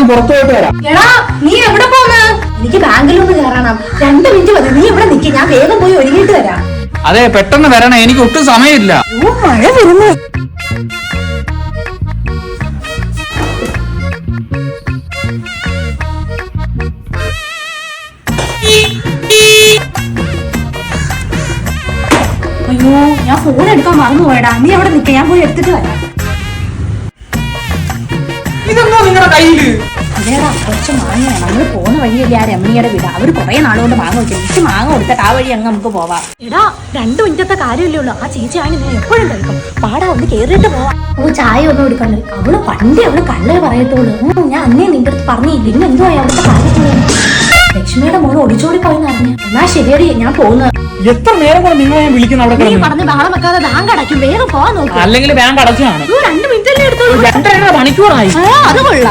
പുറത്തോട്ട് വരാം. എടാ നീ എവിടെ പോന്ന്? എനിക്ക് ബാങ്കിലൊന്ന് കയറണം. 2 മിനിറ്റ് മതി. നീ ഇവിടെ നിൽക്കി, ഞാൻ വേഗം പോയി ഒരുങ്ങിയിട്ട് വരാം. അതെ, പെട്ടെന്ന് വരണേ, എനിക്ക് ഒട്ടും സമയമില്ല. മഴ വരുന്നു. അയ്യോ, ഞാൻ ഫോൺ എടുക്കാൻ മറന്നു പോയടാ. നീ അവിടെ നിൽക്ക, ഞാൻ പോയി എടുത്തിട്ട് വരാം. ഇതെന്തോ നിങ്ങളുടെ കയ്യില്? അതേടാ, കുറച്ച് മാങ്ങ. നമ്മള് പോകുന്ന വഴിയല്ലേ ആ രമണിയുടെ വീട്. അവര് കുറെ നാളുകൊണ്ട് മാങ്ങ വെക്കും. എനിക്ക് മാങ്ങ കൊടുത്തിട്ട് ആ വഴി അങ്ങ് നമുക്ക് പോവാം. എടാ, 2 മിനിറ്റത്തെ കാര്യമല്ലേ ഉള്ളൂ. ആ ചേച്ചിയാണ് ഞാൻ എപ്പോഴും കഴിക്കും. പാടാ, ഒന്ന് കേറിയിട്ട് പോവാം. ചായ ഒന്നും എടുക്കണ്ട. അവള് പണ്ടേ അവള് കള്ളേ പറയത്തുള്ളൂ. ഞാൻ അന്നേ നിന്റെ അടുത്ത് പറഞ്ഞില്ല. ഇന്ന് എന്തോ അവിടുത്തെ കാര്യത്തില് ലക്ഷ്മിയുടെ മോള് ഒളിച്ചോടി പോയെന്ന് അറിഞ്ഞു. എന്നാ ശരിയടി, ഞാൻ പോകുന്നത്. എത്ര നേരം കൂടെ നിങ്ങളെ ഞാൻ വിളിക്കുന്നു അവിടെ? നീ പറഞ്ഞ് ബഹളം വെക്കാതെ ബാങ്ക് അടയ്ക്കും. വേഗം പോവാൻ നോക്കും. അല്ലെങ്കിൽ ബാങ്ക് അടച്ചാണ്. 2 മിനിറ്റ് അല്ലേ എടുത്തോളൂ. 2.5 മണിക്കൂറായി. അത് കൊള്ളാം.